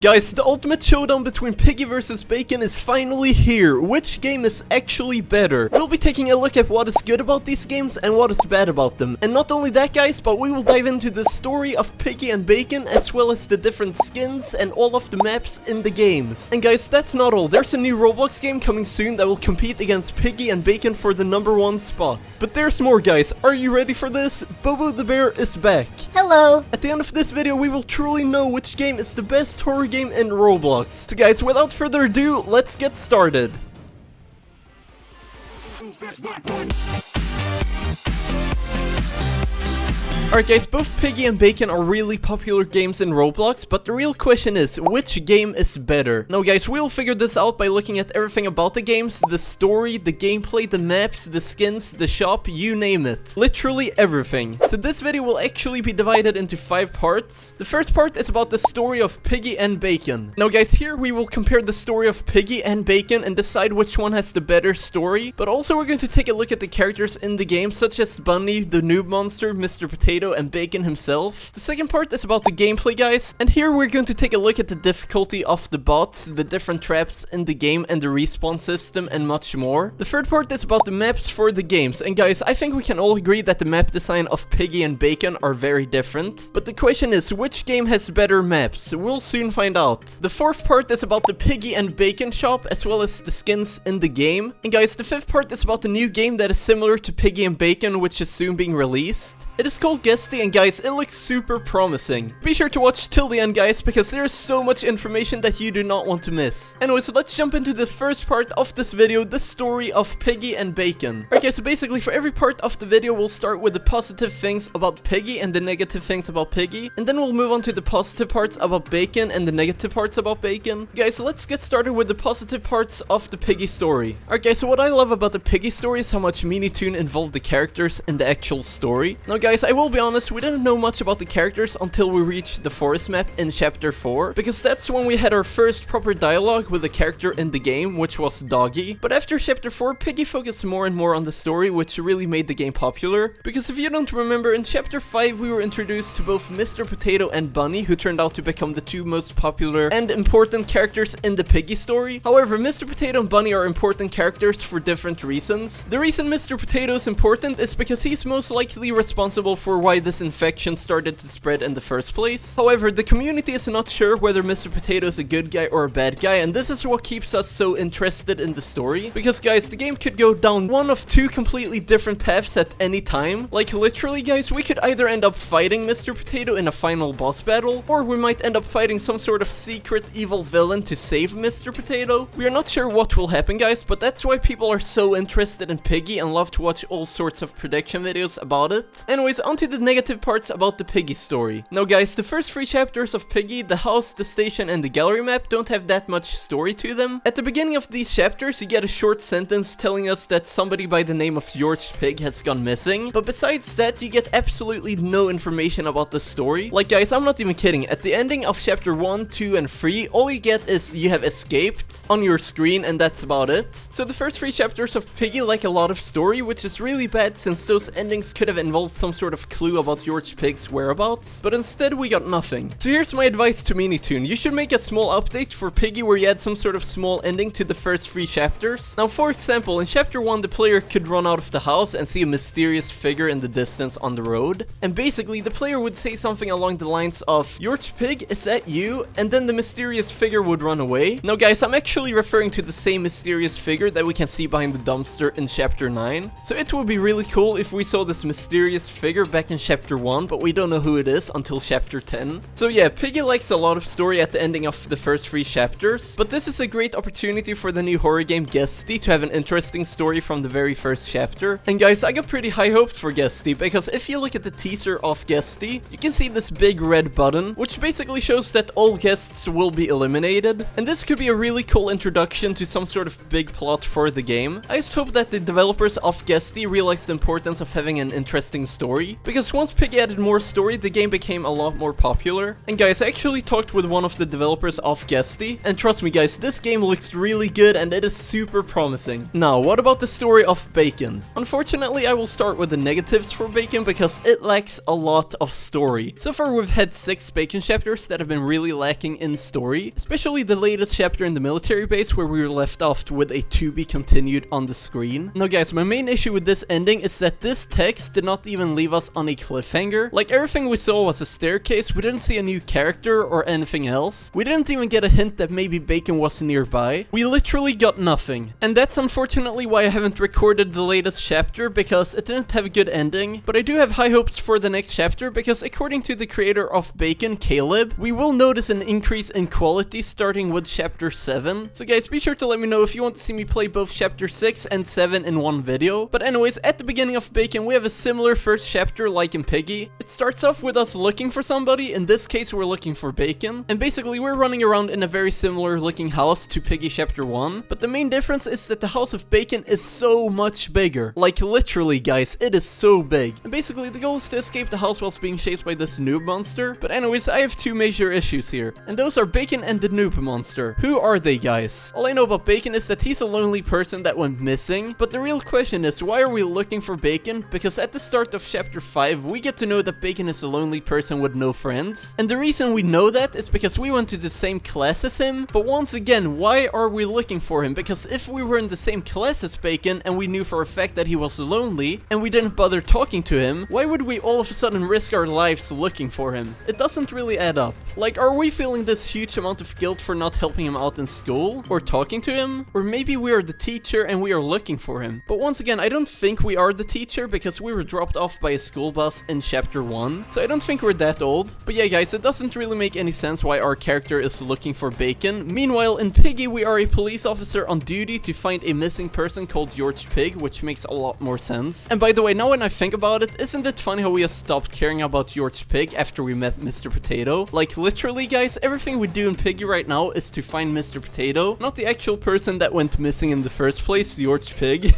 Guys, the ultimate showdown between Piggy versus Bacon is finally here. Which game is actually better? We'll be taking a look at what is good about these games and what is bad about them. And not only that, guys, but we will dive into the story of Piggy and Bacon, as well as the different skins and all of the maps in the games. And guys, that's not all. There's a new Roblox game coming soon that will compete against Piggy and Bacon for the #1 spot. But there's more, guys. Are you ready for this? Bobo the Bear is back. Hello. At the end of this video, we will truly know which game is the best horror game in Roblox. So guys, without further ado, let's get started. Alright guys, both Piggy and Bacon are really popular games in Roblox, but the real question is, which game is better? Now guys, we'll figure this out by looking at everything about the games, the story, the gameplay, the maps, the skins, the shop, you name it. Literally everything. So this video will actually be divided into 5 parts. The first part is about the story of Piggy and Bacon. Now guys, here we will compare the story of Piggy and Bacon and decide which one has the better story, but also we're going to take a look at the characters in the game, such as Bunny, the noob monster, Mr. Potato, and Bacon himself. The second part is about the gameplay, guys, and here we're going to take a look at the difficulty of the bots, the different traps in the game, and the respawn system, and much more. The third part is about the maps for the games, and guys, I think we can all agree that the map design of Piggy and Bacon are very different. But the question is, which game has better maps? We'll soon find out. The fourth part is about the Piggy and Bacon shop, as well as the skins in the game. And guys, the fifth part is about the new game that is similar to Piggy and Bacon, which is soon being released. It is called Guesty, and guys, it looks super promising. Be sure to watch till the end, guys, because there is so much information that you do not want to miss. Anyway, so let's jump into the first part of this video, the story of Piggy and Bacon. Okay, so basically for every part of the video, we'll start with the positive things about Piggy and the negative things about Piggy, and then we'll move on to the positive parts about Bacon and the negative parts about Bacon. Guys, so let's get started with the positive parts of the Piggy story. Okay, so what I love about the Piggy story is how much Meanie Toon involved the characters in the actual story. Now guys, I will be honest, we didn't know much about the characters until we reached the forest map in chapter 4, because that's when we had our first proper dialogue with the character in the game, which was Doggy. But after chapter 4, Piggy focused more and more on the story, which really made the game popular. Because if you don't remember, in chapter 5 we were introduced to both Mr. Potato and Bunny, who turned out to become the 2 most popular and important characters in the Piggy story. However, Mr. Potato and Bunny are important characters for different reasons. The reason Mr. Potato is important is because he's most likely responsible for why this infection started to spread in the first place. However, the community is not sure whether Mr. Potato is a good guy or a bad guy, and this is what keeps us so interested in the story. Because guys, the game could go down one of 2 completely different paths at any time. Like literally, guys, we could either end up fighting Mr. Potato in a final boss battle, or we might end up fighting some sort of secret evil villain to save Mr. Potato. We are not sure what will happen, guys, but that's why people are so interested in Piggy and love to watch all sorts of prediction videos about it. Anyways, onto the negative parts about the Piggy story. Now guys, the first 3 chapters of Piggy, the house, the station, and the gallery map don't have that much story to them. At the beginning of these chapters, you get a short sentence telling us that somebody by the name of George Pig has gone missing, but besides that, you get absolutely no information about the story. Like guys, I'm not even kidding, at the ending of chapter 1, 2, and 3, all you get is you have escaped on your screen, and that's about it. So the first 3 chapters of Piggy lack a lot of story, which is really bad since those endings could have involved some sort of clue about George Pig's whereabouts, but instead we got nothing. So here's my advice to Meanie Toon. You should make a small update for Piggy where you add some sort of small ending to the first 3 chapters. Now for example, in chapter 1 the player could run out of the house and see a mysterious figure in the distance on the road, and basically the player would say something along the lines of, "George Pig, is that you?" and then the mysterious figure would run away. Now guys, I'm actually referring to the same mysterious figure that we can see behind the dumpster in chapter 9. So it would be really cool if we saw this mysterious figure back in chapter 1, but we don't know who it is until chapter 10. So yeah, Piggy likes a lot of story at the ending of the first 3 chapters, but this is a great opportunity for the new horror game Guesty to have an interesting story from the very first chapter. And guys, I got pretty high hopes for Guesty, because if you look at the teaser of Guesty, you can see this big red button, which basically shows that all guests will be eliminated, and this could be a really cool introduction to some sort of big plot for the game. I just hope that the developers of Guesty realize the importance of having an interesting story story, because once Piggy added more story, the game became a lot more popular. And guys, I actually talked with one of the developers of Guesty, and trust me guys, this game looks really good and it is super promising. Now, what about the story of Bacon? Unfortunately, I will start with the negatives for Bacon because it lacks a lot of story. So far, we've had 6 Bacon chapters that have been really lacking in story, especially the latest chapter in the military base where we were left off with a to be continued on the screen. Now guys, my main issue with this ending is that this text did not even leave us on a cliffhanger. Like, everything we saw was a staircase, we didn't see a new character or anything else. We didn't even get a hint that maybe Bacon was nearby. We literally got nothing. And that's unfortunately why I haven't recorded the latest chapter, because it didn't have a good ending. But I do have high hopes for the next chapter, because according to the creator of Bacon, Caleb, we will notice an increase in quality starting with chapter 7. So guys, be sure to let me know if you want to see me play both chapter 6 and 7 in one video. But anyways, at the beginning of Bacon, we have a similar first chapter like in Piggy. It starts off with us looking for somebody. In this case, we're looking for Bacon. And basically, we're running around in a very similar looking house to Piggy chapter 1. But the main difference is that the house of Bacon is so much bigger. Like, literally, guys, it is so big. And basically, the goal is to escape the house whilst being chased by this noob monster. But anyways, I have 2 major issues here. And those are Bacon and the noob monster. Who are they, guys? All I know about Bacon is that he's a lonely person that went missing. But the real question is, why are we looking for Bacon? Because at the start of chapter 5, we get to know that Bacon is a lonely person with no friends. And the reason we know that is because we went to the same class as him. But once again, why are we looking for him? Because if we were in the same class as Bacon and we knew for a fact that he was lonely and we didn't bother talking to him, why would we all of a sudden risk our lives looking for him? It doesn't really add up. Like, are we feeling this huge amount of guilt for not helping him out in school or talking to him? Or maybe we are the teacher and we are looking for him. But once again, I don't think we are the teacher because we were dropped off by a school bus in chapter 1. So I don't think we're that old. But yeah guys, it doesn't really make any sense why our character is looking for Bacon. Meanwhile, in Piggy, we are a police officer on duty to find a missing person called George Pig, which makes a lot more sense. And by the way, now when I think about it, isn't it funny how we have stopped caring about George Pig after we met Mr. Potato? Like, literally guys, everything we do in Piggy right now is to find Mr. Potato, not the actual person that went missing in the first place, George Pig.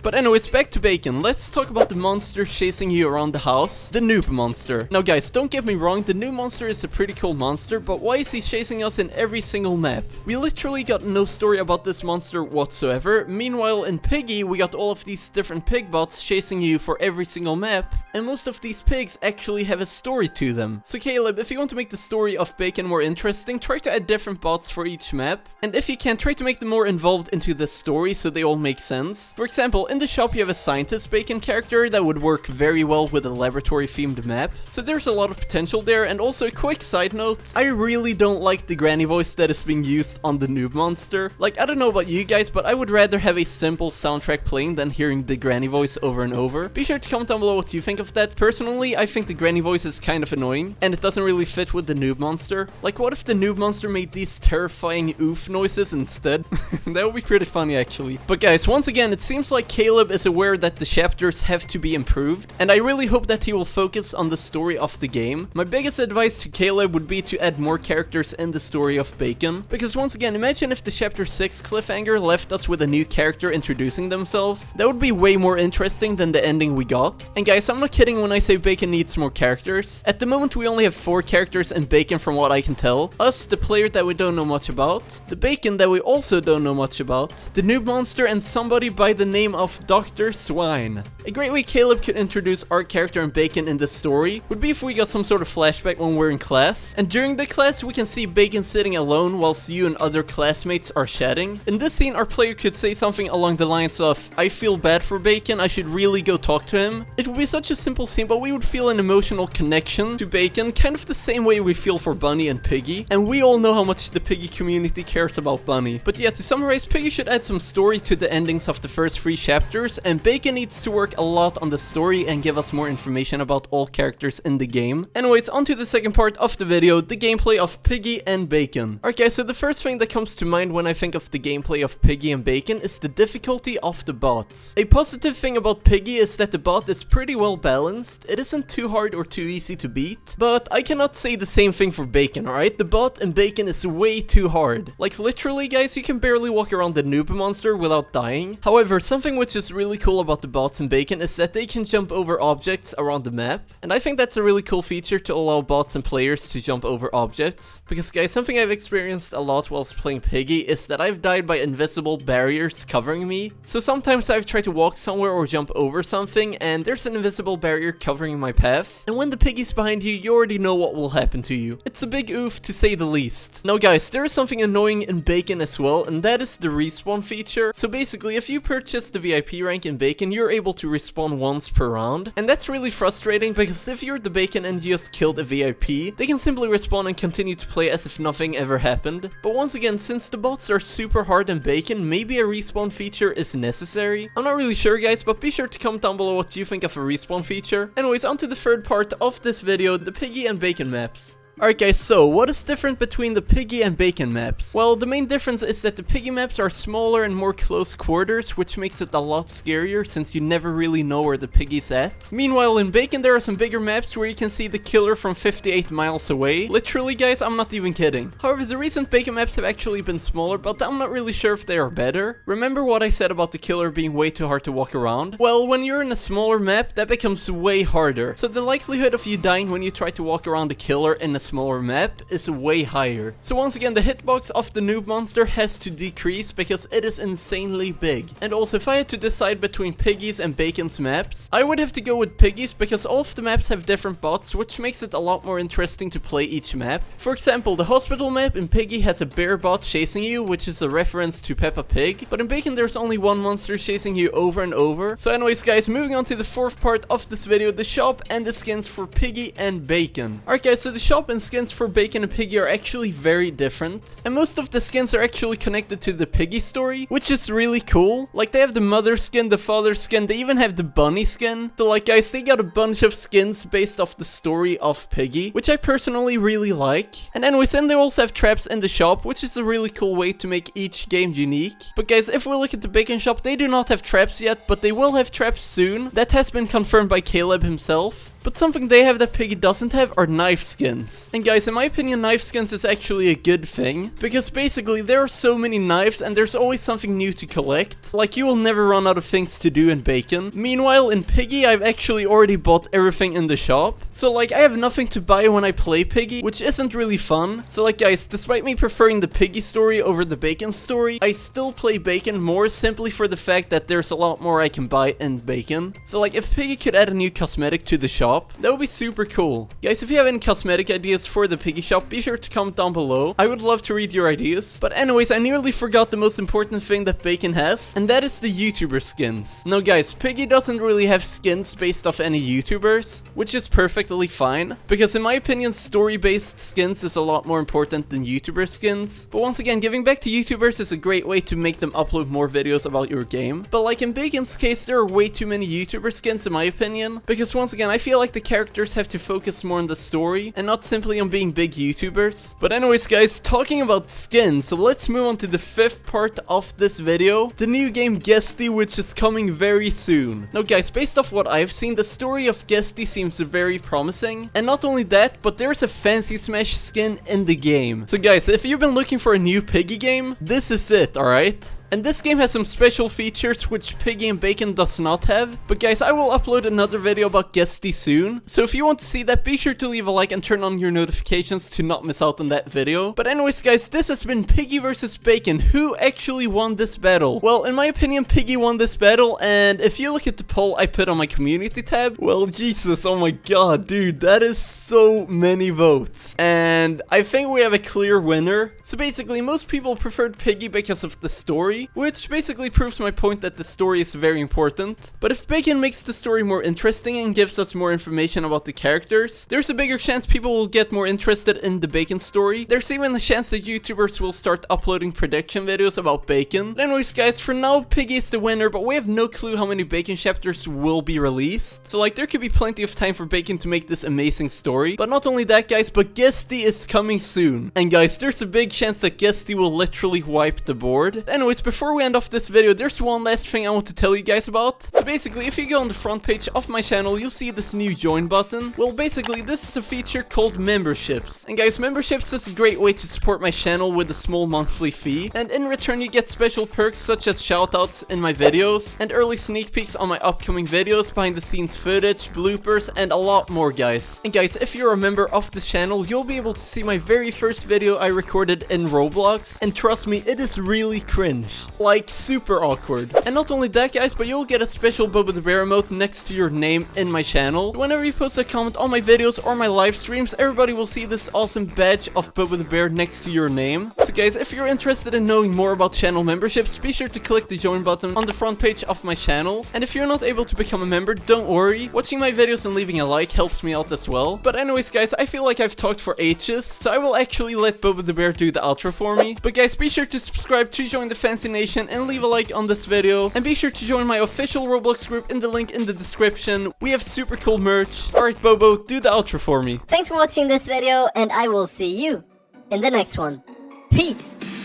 But anyways, back to Bacon. Let's talk about the monster chasing you around the house, the noob monster. Now guys, don't get me wrong, the noob monster is a pretty cool monster, but why is he chasing us in every single map? We literally got no story about this monster whatsoever. Meanwhile, in Piggy, we got all of these different pig bots chasing you for every single map, and most of these pigs actually have a story to them. So Caleb, if you want to make the story of Bacon more interesting, try to add different bots for each map, and if you can, try to make them more involved into the story so they all make sense. For example, in the shop you have a scientist Bacon character that would work very well with a laboratory themed map, so there's a lot of potential there. And also a quick side note, I really don't like the granny voice that is being used on the noob monster. Like, I don't know about you guys, but I would rather have a simple soundtrack playing than hearing the granny voice over and over. Be sure to comment down below what you think of that. Personally, I think the granny voice is kind of annoying, and it doesn't really fit with the noob monster. Like, what if the noob monster made these terrifying oof noises instead? That would be pretty funny actually. But guys, once again, it seems like Caleb is aware that the chapters have to be improved, and I really hope that he will focus on the story of the game. My biggest advice to Caleb would be to add more characters in the story of Bacon, because once again, imagine if the chapter 6 cliffhanger left us with a new character introducing themselves. That would be way more interesting than the ending we got. And guys, I'm not kidding when I say Bacon needs more characters. At the moment, we only have 4 characters in Bacon from what I can tell. Us, the player that we don't know much about, the Bacon that we also don't know much about, the noob monster, and somebody by the name of Dr. Swine. A great way Caleb could introduce our character and Bacon in the story would be if we got some sort of flashback when we're in class, and during the class we can see Bacon sitting alone whilst you and other classmates are chatting. In this scene, our player could say something along the lines of, "I feel bad for Bacon, I should really go talk to him." It would be such a simple scene, but we would feel an emotional connection to Bacon, kind of the same way we feel for Bunny and Piggy, and we all know how much the Piggy community cares about Bunny. But yeah, to summarize, Piggy should add some story to the endings of the first 3 chapters, and Bacon needs to work a lot on the story and give us more information about all characters in the game. Anyways, on to the second part of the video, the gameplay of Piggy and Bacon. Alright guys, so the first thing that comes to mind when I think of the gameplay of Piggy and Bacon is the difficulty of the bots. A positive thing about Piggy is that the bot is pretty well balanced, it isn't too hard or too easy to beat, but I cannot say the same thing for Bacon, alright? The bot in Bacon is way too hard. Like literally guys, you can barely walk around the noob monster without dying. However, something which is really cool about the bots in Bacon is that they can jump over objects around the map, and I think that's a really cool feature to allow bots and players to jump over objects. Because guys, something I've experienced a lot whilst playing Piggy is that I've died by invisible barriers covering me. So sometimes I've tried to walk somewhere or jump over something and there's an invisible barrier covering my path. And when the piggy's behind you, you already know what will happen to you. It's a big oof to say the least. Now guys, there is something annoying in Bacon as well, and that is the respawn feature. So basically, if you purchase the VIP rank in Bacon, you're able to respawn once per round. And that's really frustrating because if you're the Bacon and you just killed a VIP, they can simply respawn and continue to play as if nothing ever happened. But once again, since the bots are super hard in Bacon, maybe a respawn feature is necessary. I'm not really sure guys, but be sure to comment down below what you think of a respawn feature. Anyways, on to the third part of this video, the Piggy and Bacon maps. Alright guys, so what is different between the Piggy and Bacon maps? Well, the main difference is that the Piggy maps are smaller and more close quarters, which makes it a lot scarier since you never really know where the Piggy's at. Meanwhile, in Bacon there are some bigger maps where you can see the killer from 58 miles away. Literally guys, I'm not even kidding. However, the recent Bacon maps have actually been smaller, but I'm not really sure if they are better. Remember what I said about the killer being way too hard to walk around? Well, when you're in a smaller map, that becomes way harder. So the likelihood of you dying when you try to walk around the killer in a smaller map is way higher. So once again, the hitbox of the noob monster has to decrease because it is insanely big. And also, if I had to decide between Piggy's and Bacon's maps, I would have to go with Piggy's because all of the maps have different bots, which makes it a lot more interesting to play each map. For example, the hospital map in Piggy has a bear bot chasing you, which is a reference to Peppa Pig, but in Bacon there's only one monster chasing you over and over. So anyways guys, moving on to the fourth part of this video, the shop and the skins for Piggy and Bacon. Alright guys, so the shop and skins for Bacon and Piggy are actually very different, and most of the skins are actually connected to the Piggy story, which is really cool. Like they have the mother skin, the father skin, they even have the bunny skin. So like guys, they got a bunch of skins based off the story of Piggy, which I personally really like. And anyways, then they also have traps in the shop, which is a really cool way to make each game unique. But guys, if we look at the Bacon shop, they do not have traps yet, but they will have traps soon. That has been confirmed by Caleb himself. But something they have that Piggy doesn't have are knife skins. And guys, in my opinion, knife skins is actually a good thing, because basically there are so many knives and there's always something new to collect. Like you will never run out of things to do in Bacon. Meanwhile, in Piggy, I've actually already bought everything in the shop. So like I have nothing to buy when I play Piggy, which isn't really fun. So like guys, despite me preferring the Piggy story over the Bacon story, I still play Bacon more simply for the fact that there's a lot more I can buy in Bacon. So like if Piggy could add a new cosmetic to the shop, that would be super cool. Guys, if you have any cosmetic ideas for the Piggy shop, be sure to comment down below. I would love to read your ideas. But anyways, I nearly forgot the most important thing that Bacon has, and that is the YouTuber skins. Now guys, Piggy doesn't really have skins based off any YouTubers, which is perfectly fine, because in my opinion, story-based skins is a lot more important than YouTuber skins. But once again, giving back to YouTubers is a great way to make them upload more videos about your game. But like in Bacon's case, there are way too many YouTuber skins in my opinion, because once again, I feel like the characters have to focus more on the story and not simply on being big YouTubers. But anyways guys, talking about skins, so let's move on to the fifth part of this video, the new game Guesty, which is coming very soon. Now guys, based off what I've seen, the story of Guesty seems very promising, and not only that, but there's a FancySmash skin in the game. So guys, if you've been looking for a new Piggy game, this is it, alright? And this game has some special features which Piggy and Bacon does not have. But guys, I will upload another video about Guesty soon. So if you want to see that, be sure to leave a like and turn on your notifications to not miss out on that video. But anyways guys, this has been Piggy versus Bacon. Who actually won this battle? Well, in my opinion, Piggy won this battle. And if you look at the poll I put on my community tab, well, Jesus, oh my god, dude, that is so many votes. And I think we have a clear winner. So basically, most people preferred Piggy because of the story, which basically proves my point that the story is very important. But if Bacon makes the story more interesting and gives us more information about the characters, there's a bigger chance people will get more interested in the Bacon story. There's even a chance that YouTubers will start uploading prediction videos about Bacon. But anyways guys, for now Piggy is the winner, but we have no clue how many Bacon chapters will be released. So like there could be plenty of time for Bacon to make this amazing story. But not only that guys, but Guesty is coming soon. And guys, there's a big chance that Guesty will literally wipe the board. Anyways, before we end off this video, there's one last thing I want to tell you guys about. So basically, if you go on the front page of my channel, you'll see this new join button. Well, basically, this is a feature called memberships. And guys, memberships is a great way to support my channel with a small monthly fee. And in return, you get special perks such as shoutouts in my videos, and early sneak peeks on my upcoming videos, behind the scenes footage, bloopers, and a lot more, guys. And guys, if you're a member of this channel, you'll be able to see my very first video I recorded in Roblox. And trust me, it is really cringe. Like, super awkward. And not only that, guys, but you'll get a special Bubba the Bear emote next to your name in my channel. Whenever you post a comment on my videos or my live streams, everybody will see this awesome badge of Bubba the Bear next to your name. So guys, if you're interested in knowing more about channel memberships, be sure to click the join button on the front page of my channel. And if you're not able to become a member, don't worry. Watching my videos and leaving a like helps me out as well. But anyways, guys, I feel like I've talked for ages, so I will actually let Bubba the Bear do the outro for me. But guys, be sure to subscribe to join the Fancy Nation and leave a like on this video. And be sure to join my official Roblox group in the link in the description. We have super cool merch. Alright, Bobo, do the outro for me. Thanks for watching this video, and I will see you in the next one. Peace!